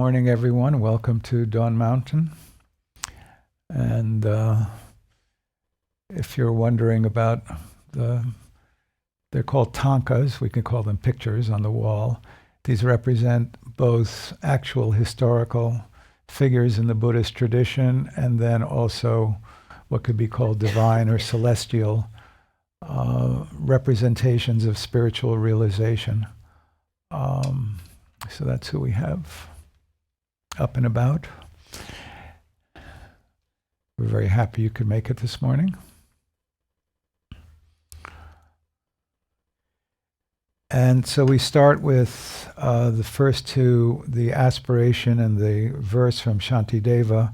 Morning, everyone. Welcome to Dawn Mountain. And if you're wondering about they're called tankas. We can call them pictures on the wall. These represent both actual historical figures in the Buddhist tradition and then also what could be called divine or celestial representations of spiritual realization. So that's who we have up and about. We're very happy you could make it this morning. And so we start with the first two, the aspiration and the verse from Shantideva.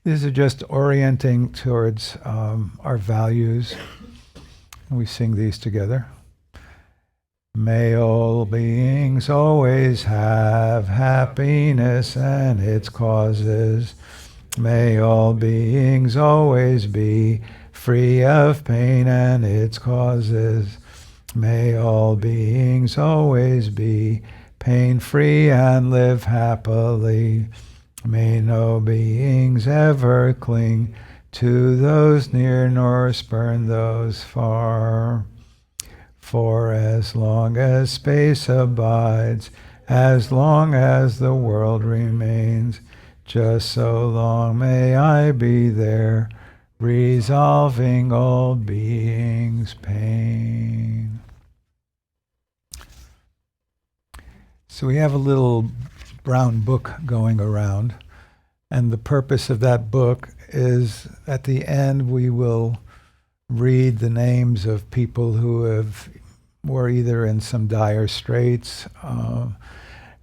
These are just orienting towards our values. And we sing these together. May all beings always have happiness and its causes. May all beings always be free of pain and its causes. May all beings always be pain-free and live happily. May no beings ever cling to those near nor spurn those far. For as long as space abides, as long as the world remains, just so long may I be there, resolving all beings' pain. So we have a little brown book going around, and the purpose of that book is at the end we will read the names of people who were either in some dire straits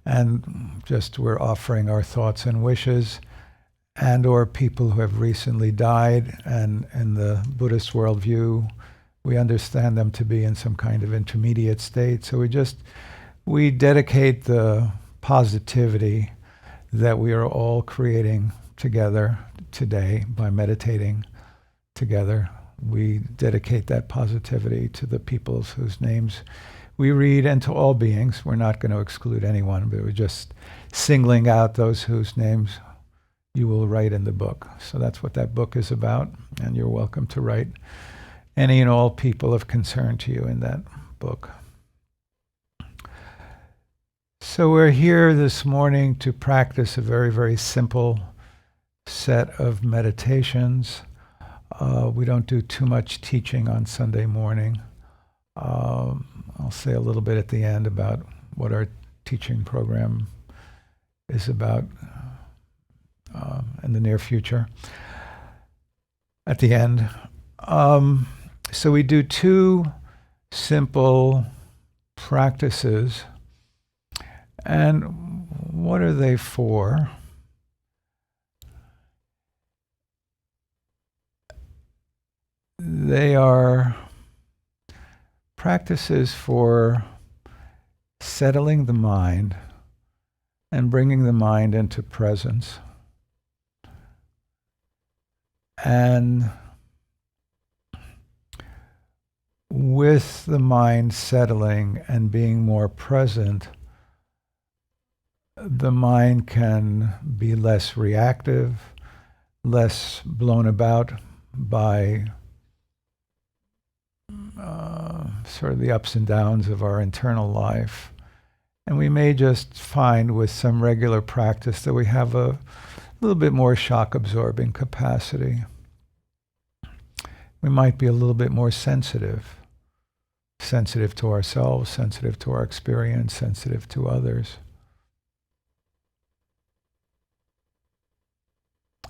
and just we're offering our thoughts and wishes, and or people who have recently died, and in the Buddhist worldview we understand them to be in some kind of intermediate state. So we dedicate the positivity that we are all creating together today by meditating together. We dedicate that positivity to the peoples whose names we read and to all beings. We're not going to exclude anyone, but we're just singling out those whose names you will write in the book. So that's what that book is about, and you're welcome to write any and all people of concern to you in that book. So we're here this morning to practice a very, very simple set of meditations. We don't do too much teaching on Sunday morning. I'll say a little bit at the end about what our teaching program is about in the near future. At the end. So we do two simple practices. And what are they for? They are practices for settling the mind and bringing the mind into presence. And with the mind settling and being more present, the mind can be less reactive, less blown about by sort of the ups and downs of our internal life. And we may just find with some regular practice that we have a little bit more shock-absorbing capacity. We might be a little bit more sensitive to ourselves, sensitive to our experience, sensitive to others.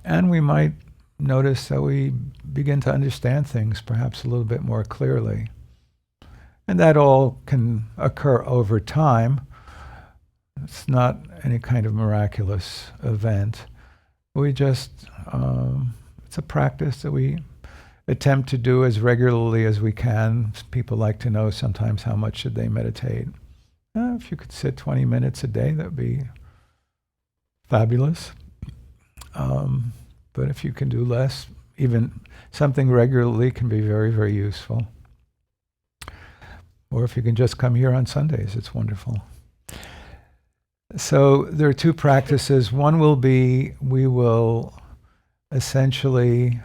And we might notice that we begin to understand things perhaps a little bit more clearly. And that all can occur over time. It's not any kind of miraculous event. We just, it's a practice that we attempt to do as regularly as we can. People like to know sometimes how much should they meditate. If you could sit 20 minutes a day, that would be fabulous. But if you can do less, even something regularly can be very, very useful. Or if you can just come here on Sundays, it's wonderful. So there are two practices. One will be we will essentially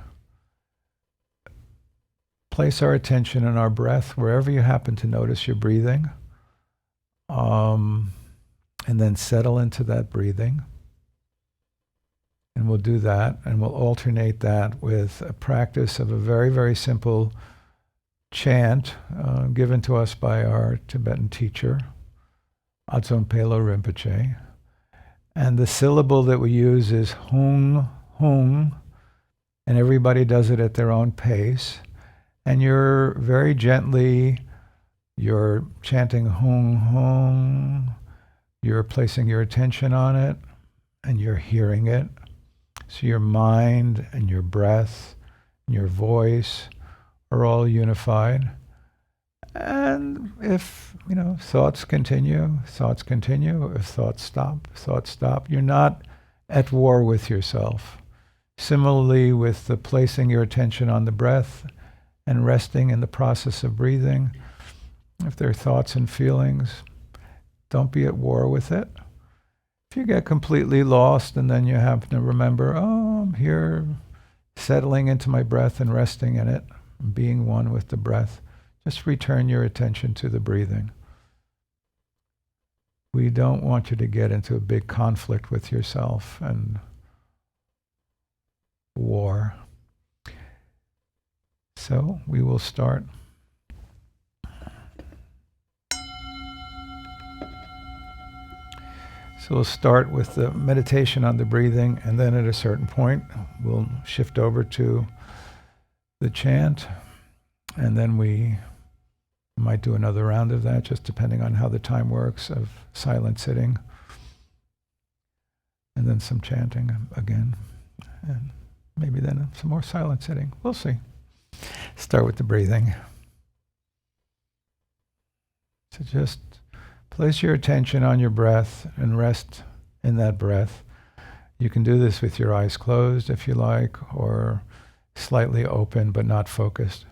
place our attention on our breath wherever you happen to notice your breathing, um, and then settle into that breathing. And we'll do that, and we'll alternate that with a practice of a very, very simple chant given to us by our Tibetan teacher, Adzon Pelo Rinpoche. And the syllable that we use is hung, hung, and everybody does it at their own pace. And you're very gently, you're chanting hung, hung, you're placing your attention on it, and you're hearing it. So your mind and your breath and your voice are all unified. And if, thoughts continue, thoughts continue. If thoughts stop. You're not at war with yourself. Similarly, with the placing your attention on the breath and resting in the process of breathing, if there are thoughts and feelings, don't be at war with it. If you get completely lost and then you have to remember, oh, I'm here settling into my breath and resting in it, being one with the breath, just return your attention to the breathing. We don't want you to get into a big conflict with yourself and war. So we will start. So we'll start with the meditation on the breathing, and then at a certain point, we'll shift over to the chant, and then we might do another round of that, just depending on how the time works, of silent sitting, and then some chanting again, and maybe then some more silent sitting. We'll see. Start with the breathing. So just place your attention on your breath and rest in that breath. You can do this with your eyes closed if you like, or slightly open but not focused.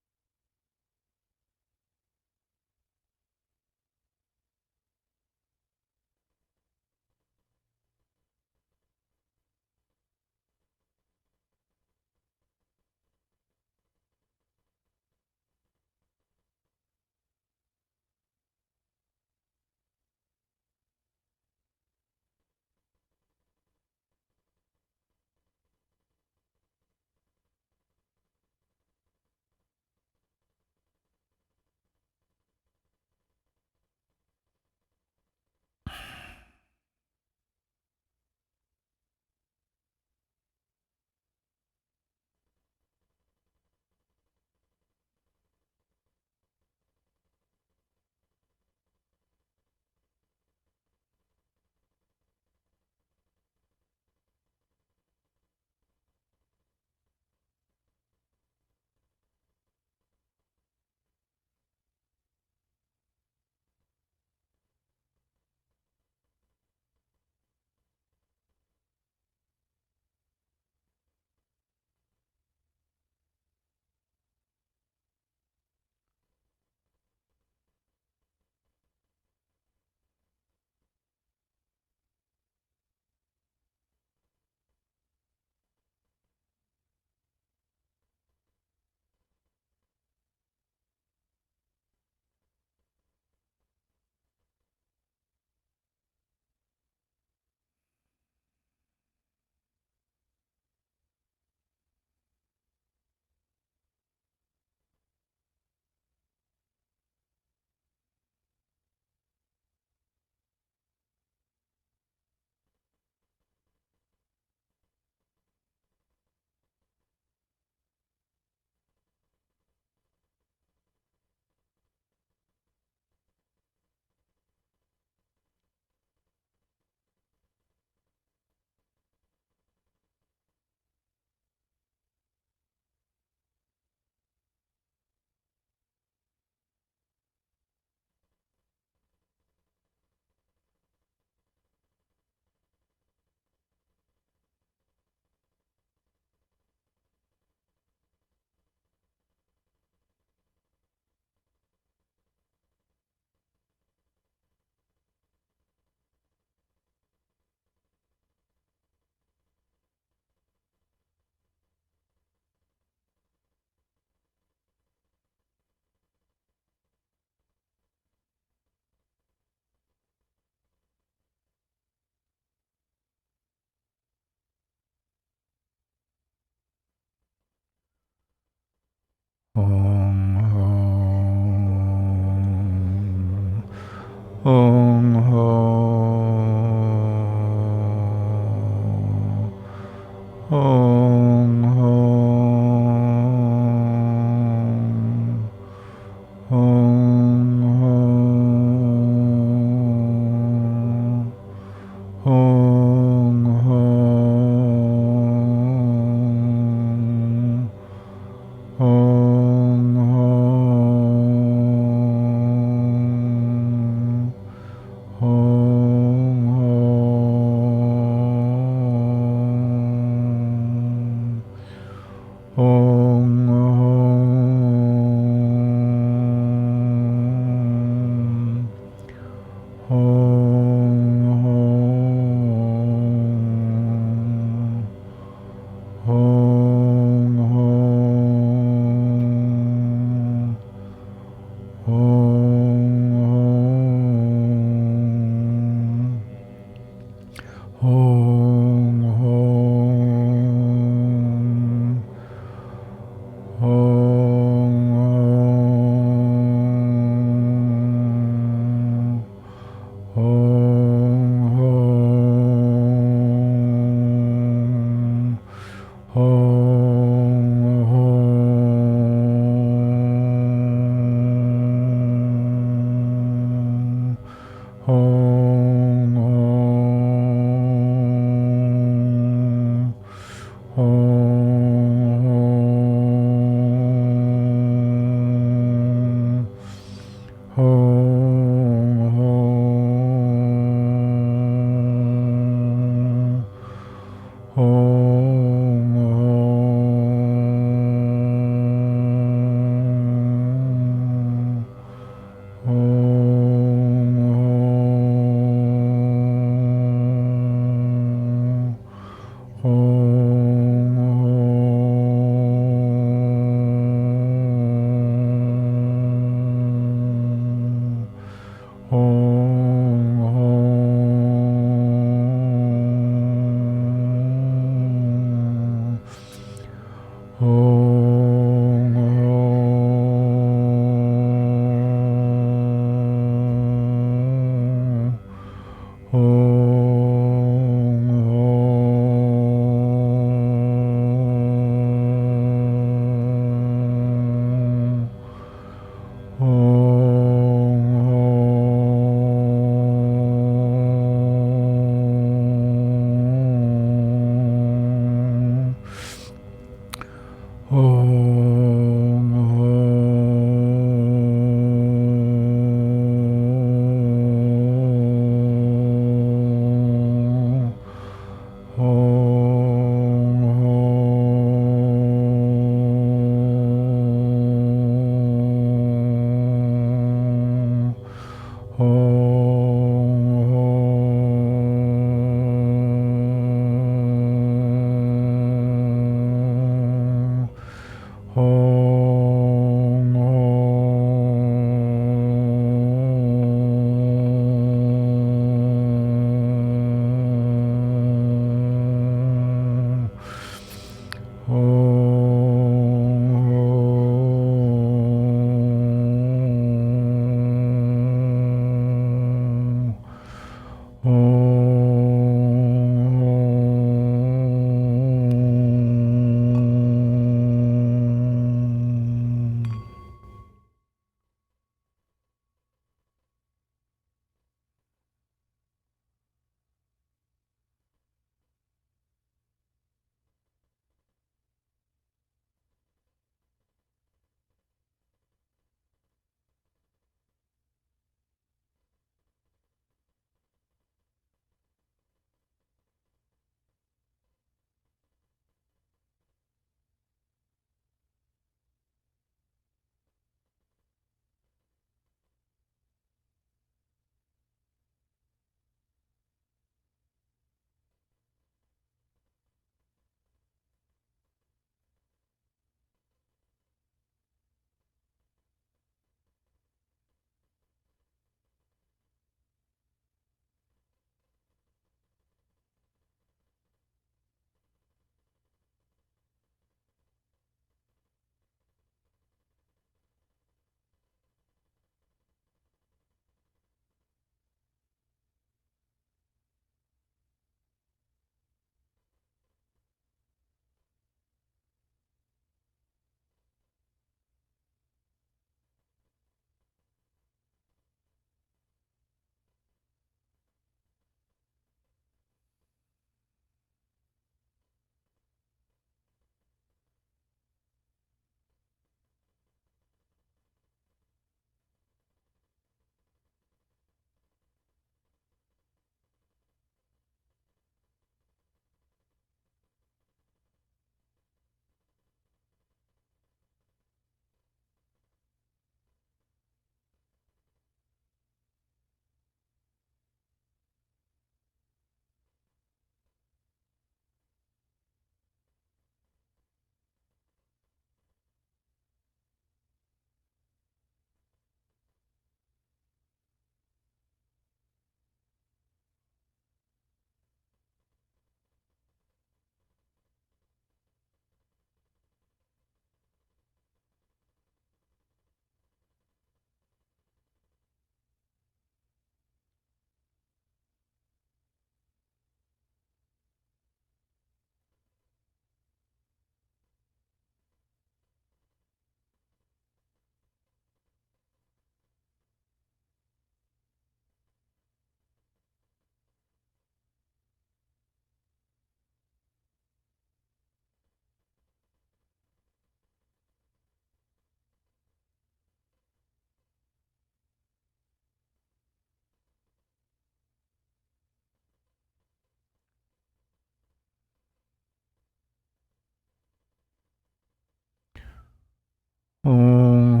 Om,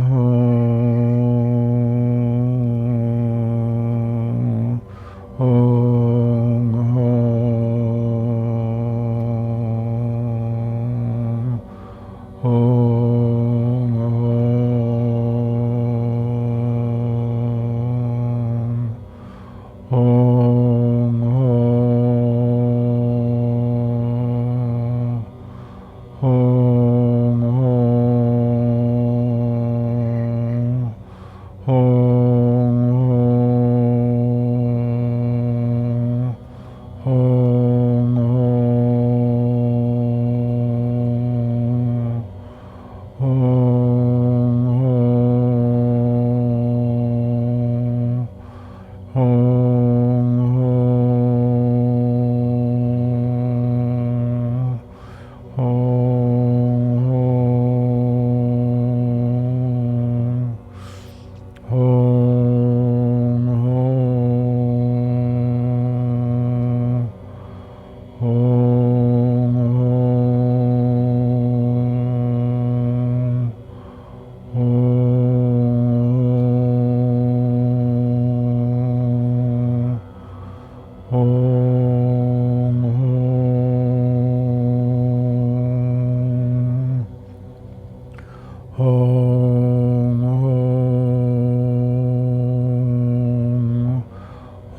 Hong, hong,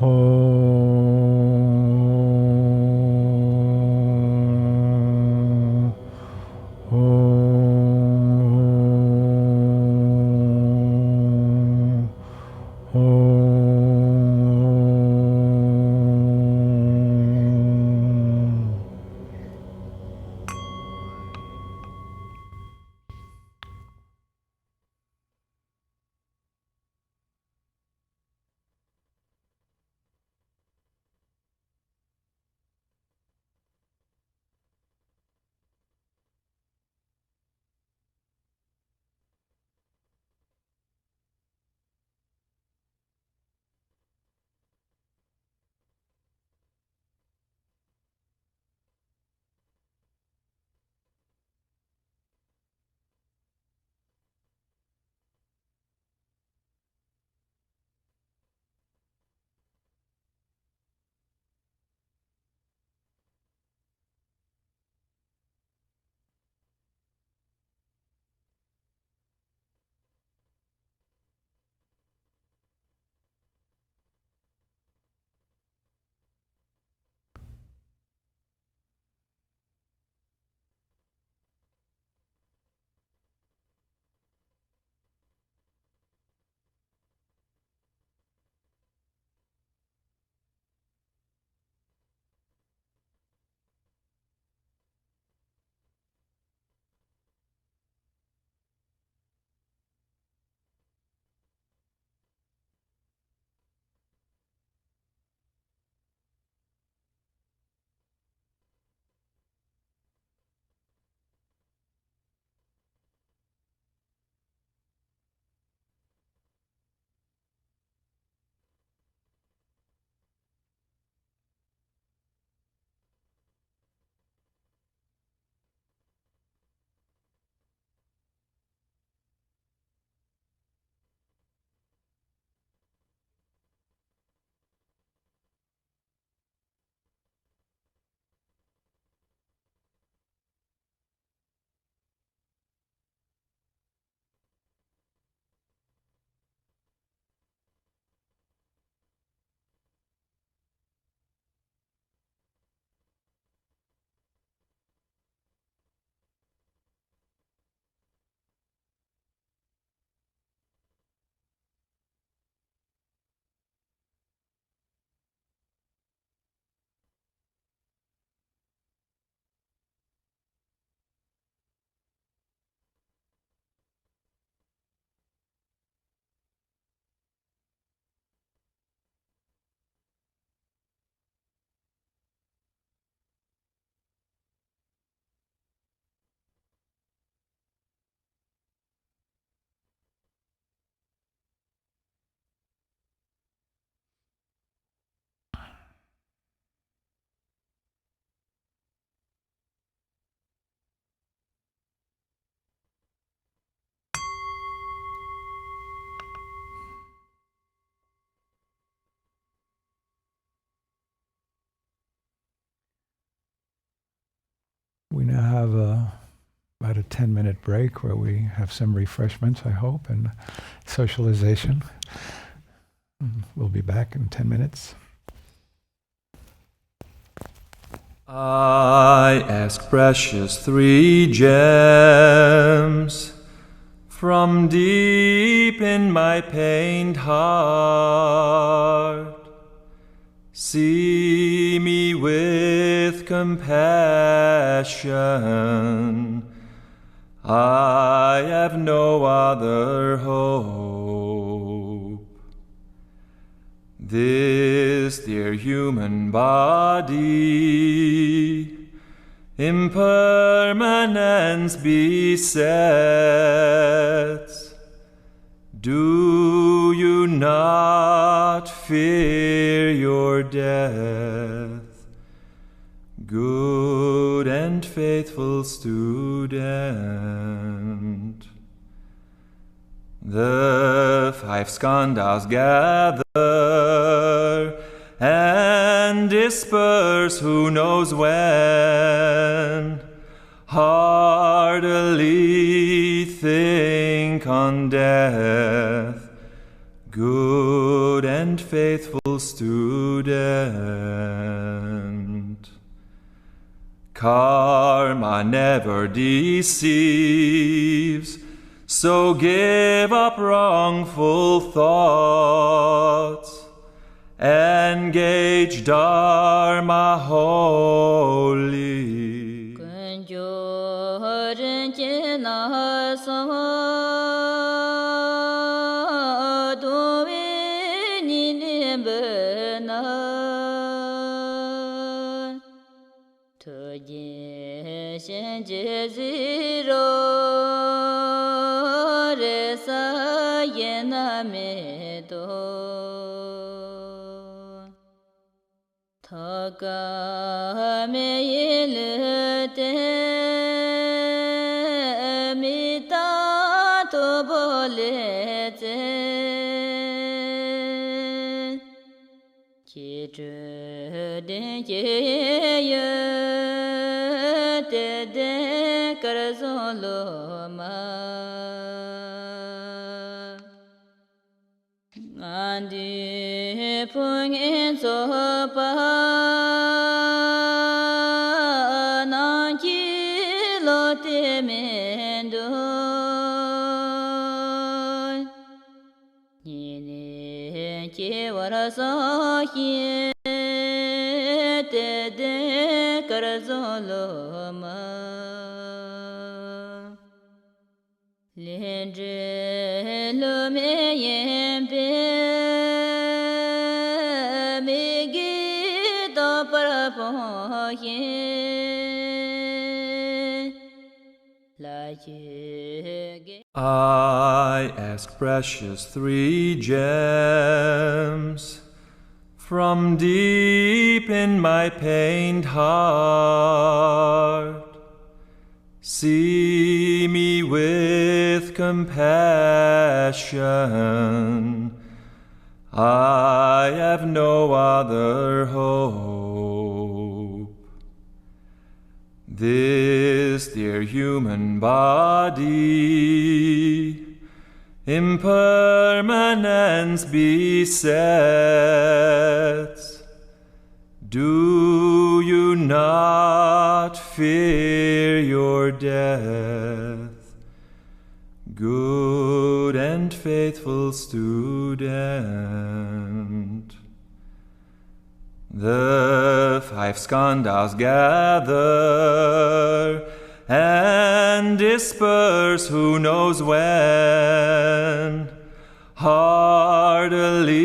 hong, hong, hong. We now have about a 10-minute break where we have some refreshments, I hope, and socialization. We'll be back in 10 minutes. I ask precious three gems from deep in my pained heart. See me with compassion. I have no other hope. This dear human body impermanence besets. Do you not fear your death, good and faithful student? The five skandhas gather and disperse who knows when, heartily think on death, good and faithful student. Karma never deceives, so give up wrongful thoughts. Engage Dharma wholly. I ask precious three gems from deep in my pained heart. See me with compassion. I have no other hope. This dear human body, impermanence besets. Do you not fear your death, good and faithful student? The five skandhas gather and disperse who knows when. Heartily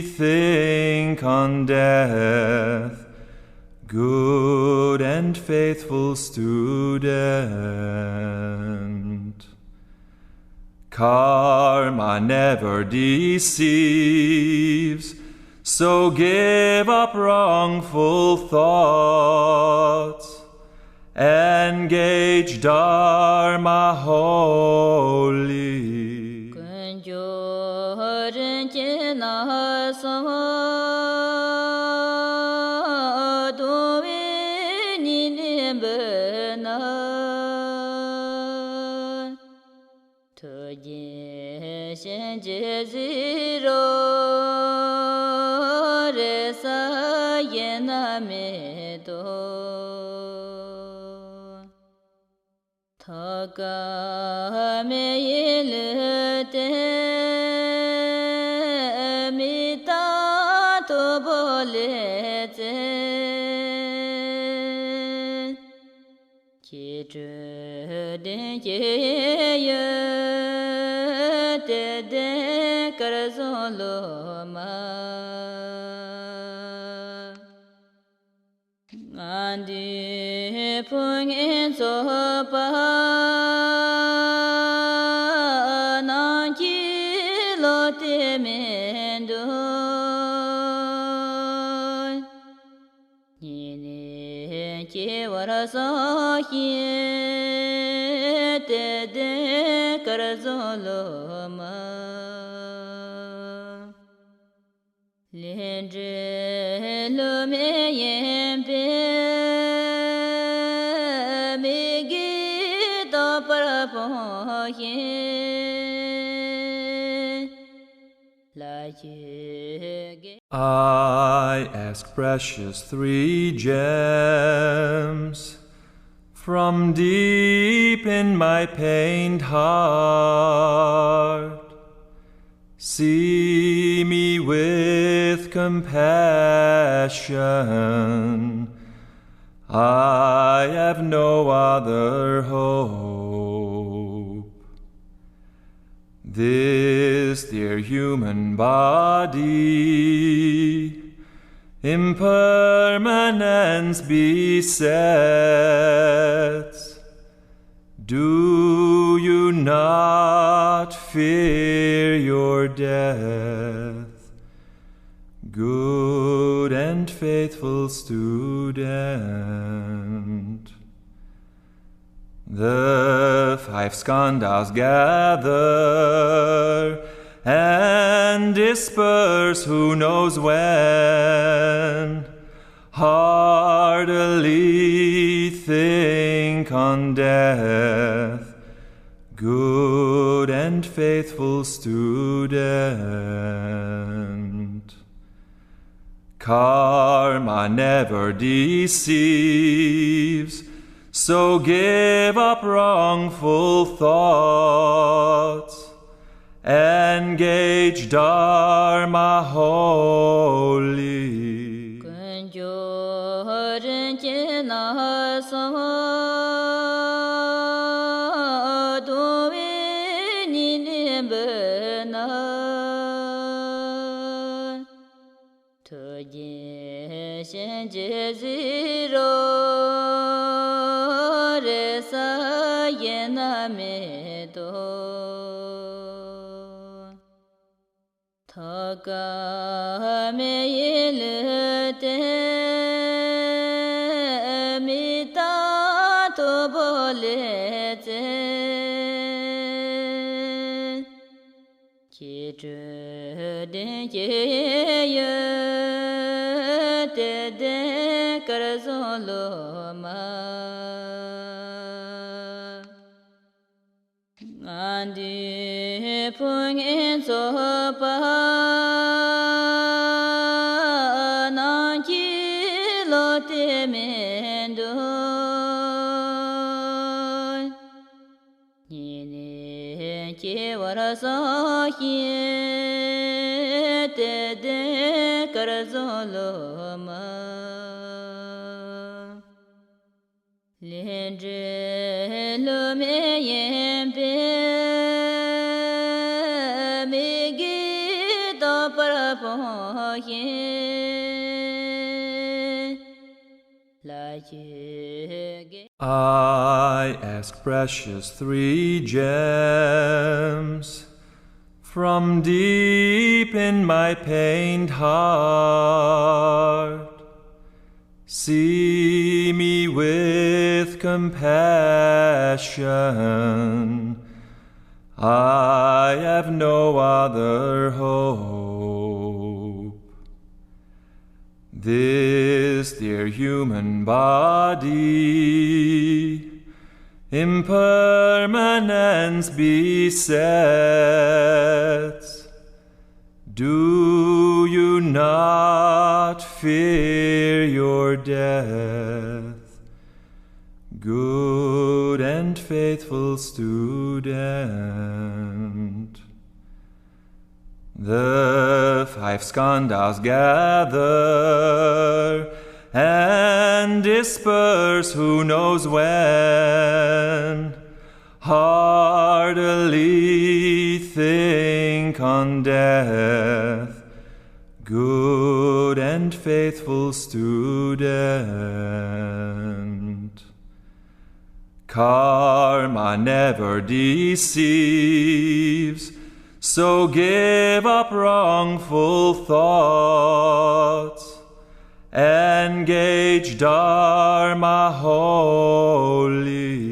think on death, good and faithful student. Karma never deceives, so give up wrongful thoughts. Engage Dharma wholly. I ask precious three gems from deep in my pained heart. See me with compassion. I have no other hope. This dear human body, impermanence besets. Do you not fear your death, good and faithful student? The five skandhas gather and disperse who knows when. Heartily think on death, good and faithful student. Karma never deceives, so give up wrongful thoughts. Engage Dharma wholly. I ask precious three gems from deep in my pained heart. See me with compassion. I have no other hope. This dear human body, impermanence besets. Do you not fear your death, good and faithful student? The five skandhas gather and disperse who knows when. Heartily think on death, good and faithful student. Karma never deceives, so give up wrongful thoughts. Engage Dharma wholly.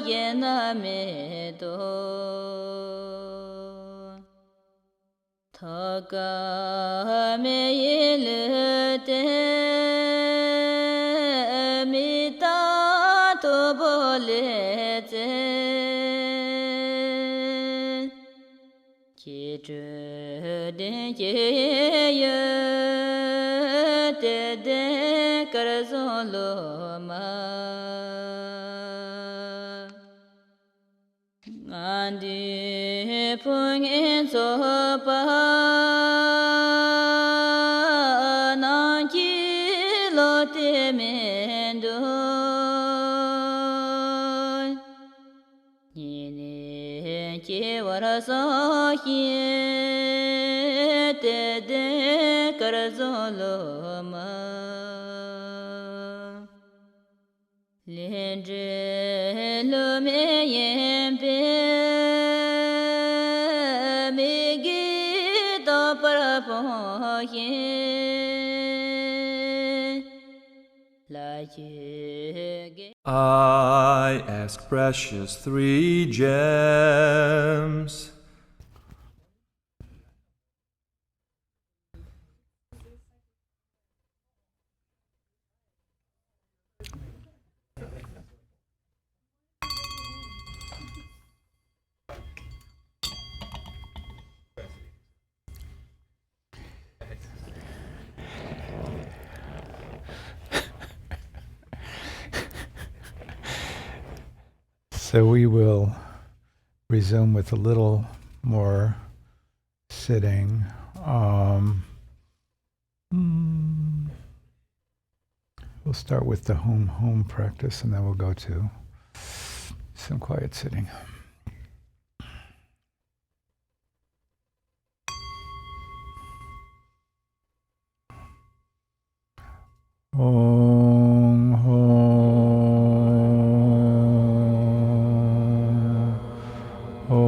yena me do Thaga me yele te mi ta to bole te Ki zhe de ye ye de de kar zon lo ma Andi pung en so pa nan ki lo te men do Ni ne ki war so hi te de kar zo lo ma Lien zhe lo me yen pe me gi do par po yin la ye ge I ask precious three gems. So we will resume with a little more sitting. We'll start with the home practice, and then we'll go to some quiet sitting. Om Om Om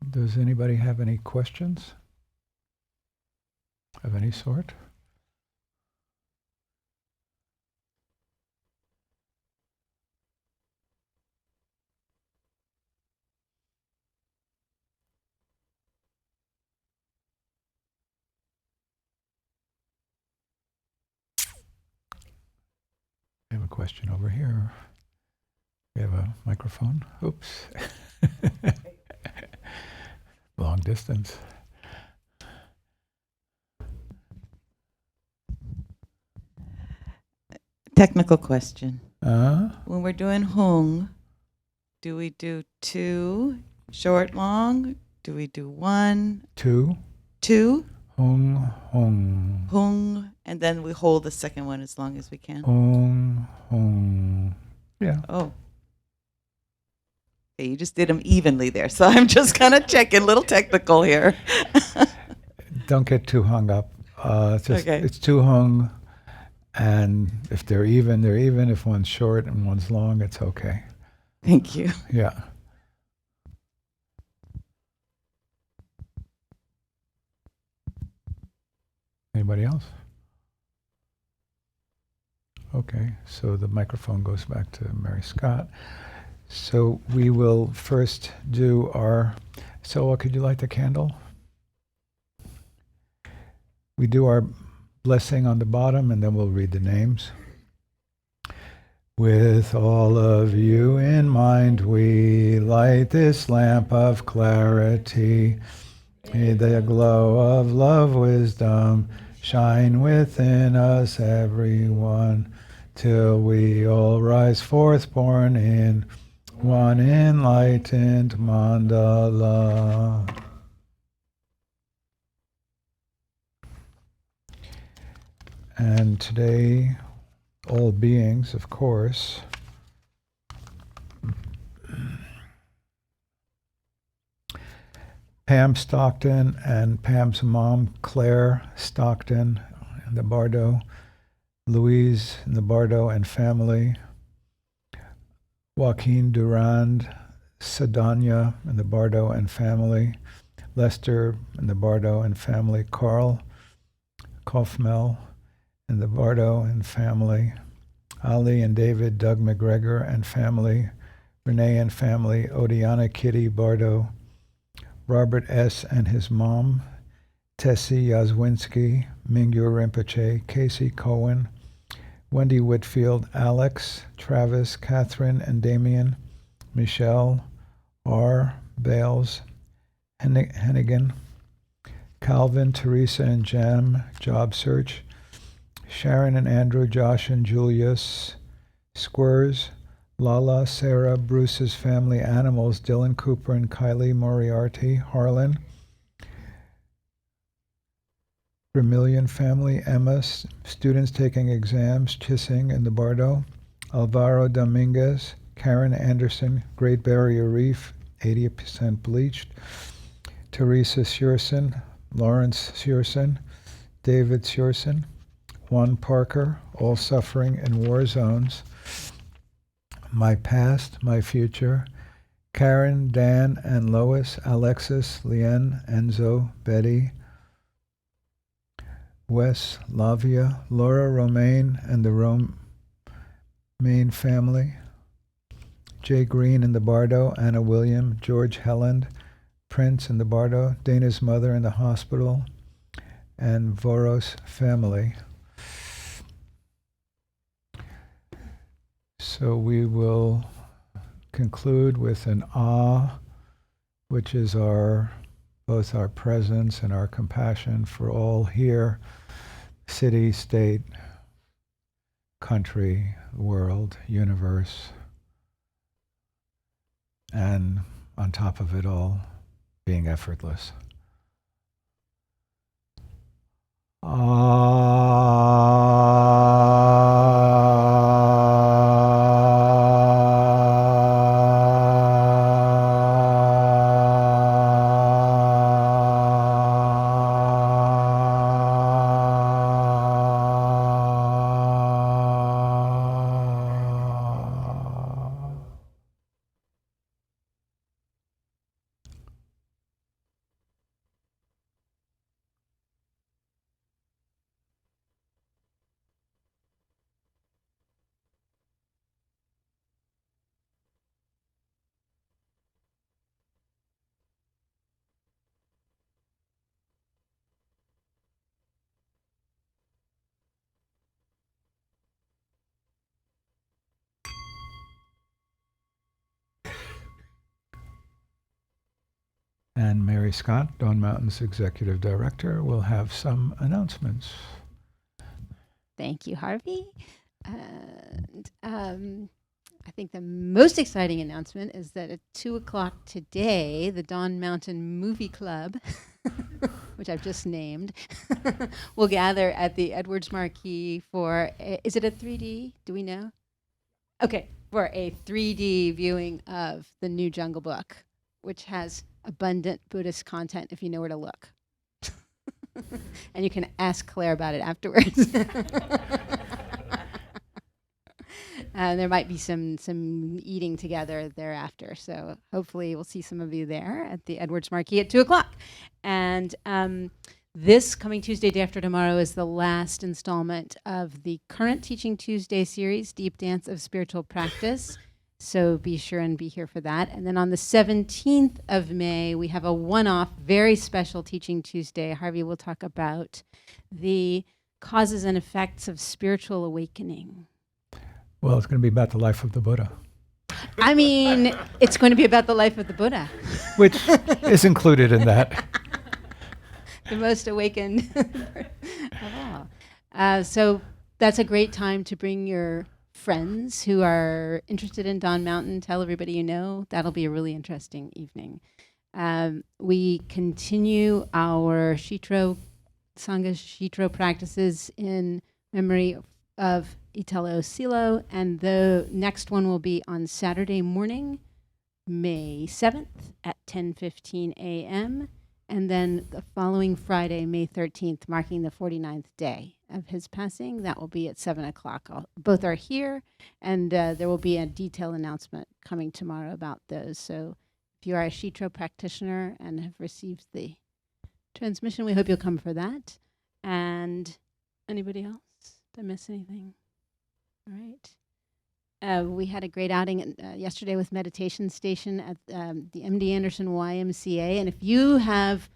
Does anybody have any questions of any sort? I have a question over here. We have a microphone. Oops. Long distance. Technical question. Uh, When we're doing hung, do we do 2 short, long? Do we do 1, two. 2, Hung, hung. hung, and then we hold the second one as long as we can? Hung, hung. Yeah. Oh. Okay, you just did them evenly there, so I'm just kind of checking, little technical here. Don't get too hung up. Okay. It's too hung, and if they're even, they're even. If one's short and one's long, it's okay. Thank you. Yeah. Anybody else? Okay, so the microphone goes back to Mary Scott. So we will first do our. So, could you light the candle? We do our blessing on the bottom, and then we'll read the names. With all of you in mind, we light this lamp of clarity. May the glow of love, wisdom shine within us, everyone, till we all rise forth born in one enlightened mandala. And today, all beings, of course, Pam Stockton and Pam's mom, Claire Stockton, in the Bardo, Louise in the Bardo and family, Joaquin Durand, Sedania in the Bardo and family, Lester in the Bardo and family, Carl Kaufmel in the Bardo and family, Ali and David Doug McGregor and family, Renee and family, Odiana Kitty Bardo, Robert S. and his mom, Tessie Yazwinski, Mingyu Rinpoche, Casey Cohen, Wendy Whitfield, Alex, Travis, Catherine and Damien, Michelle, R. Bales, Hennigan, Calvin, Teresa and Jam, Job Search, Sharon and Andrew, Josh and Julius, Squires, Lala, Sarah, Bruce's family, animals, Dylan Cooper and Kylie Moriarty, Harlan, Vermillion family, Emma, students taking exams, Chissing in the Bardo, Alvaro Dominguez, Karen Anderson, Great Barrier Reef, 80% bleached, Teresa Searson, Lawrence Searson, David Searson, Juan Parker, all suffering in war zones, my past, my future, Karen, Dan, and Lois, Alexis, Leanne, Enzo, Betty, Wes, Lavia, Laura, Romaine, and the Romaine family, Jay Green in the Bardo, Anna William, George Helland, Prince in the Bardo, Dana's mother in the hospital, and Voros family. So we will conclude with an ah, which is both our presence and our compassion for all here, city, state, country, world, universe, and on top of it all, being effortless. And Mary Scott, Dawn Mountain's Executive Director, will have some announcements. Thank you, Harvey. And I think the most exciting announcement is that at 2:00 today, the Dawn Mountain Movie Club, which I've just named, will gather at the Edwards Marquee for, is it a 3D? Do we know? Okay, for a 3D viewing of the new Jungle Book, which has abundant Buddhist content if you know where to look. And you can ask Claire about it afterwards. There might be some eating together thereafter. So hopefully we'll see some of you there at the Edwards Marquee at 2:00. And this coming Tuesday, day after tomorrow, is the last installment of the current Teaching Tuesday series, Deep Dance of Spiritual Practice. So be sure and be here for that. And then on the 17th of May, we have a one-off, very special Teaching Tuesday. Harvey will talk about the causes and effects of spiritual awakening. Well, it's going to be about the life of the Buddha, I mean, it's going to be about the life of the Buddha, which is included in that. the most awakened of all. So that's a great time to bring your friends who are interested in Dawn Mountain. Tell everybody you know. That'll be a really interesting evening. We continue our Sangha Shitro practices in memory of Italo Silo, and the next one will be on Saturday morning, May 7th at 10:15 a.m., and then the following Friday, May 13th, marking the 49th day of his passing. That will be at 7 o'clock. Both are here, and there will be a detailed announcement coming tomorrow about those. So if you are a Shitro practitioner and have received the transmission, we hope you'll come for that. And anybody else? Did I miss anything? All right. We had a great outing yesterday with Meditation Station at the MD Anderson YMCA. And if you have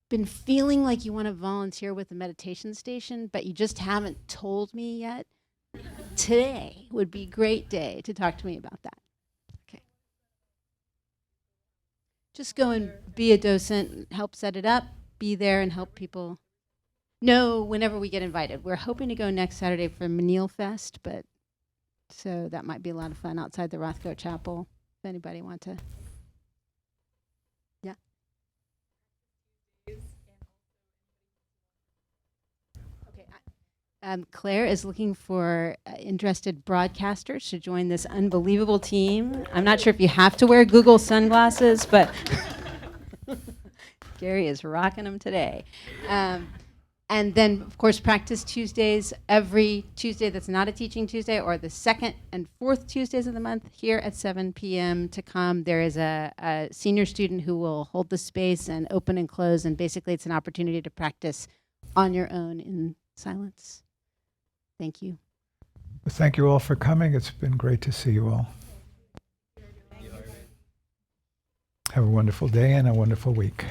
been feeling like you want to volunteer with the Meditation Station, but you just haven't told me yet, today would be a great day to talk to me about that. Okay. Just go and be a docent, help set it up, be there and help people. No, whenever we get invited. We're hoping to go next Saturday for Menil Fest, but so that might be a lot of fun outside the Rothko Chapel. If anybody want to. Yeah. Okay. Claire is looking for interested broadcasters to join this unbelievable team. I'm not sure if you have to wear Google sunglasses, but Gary is rocking them today. And then, of course, practice Tuesdays, every Tuesday that's not a Teaching Tuesday, or the second and fourth Tuesdays of the month here at 7 p.m. to come. There is a senior student who will hold the space and open and close, and basically it's an opportunity to practice on your own in silence. Thank you. Thank you all for coming. It's been great to see you all. Have a wonderful day and a wonderful week.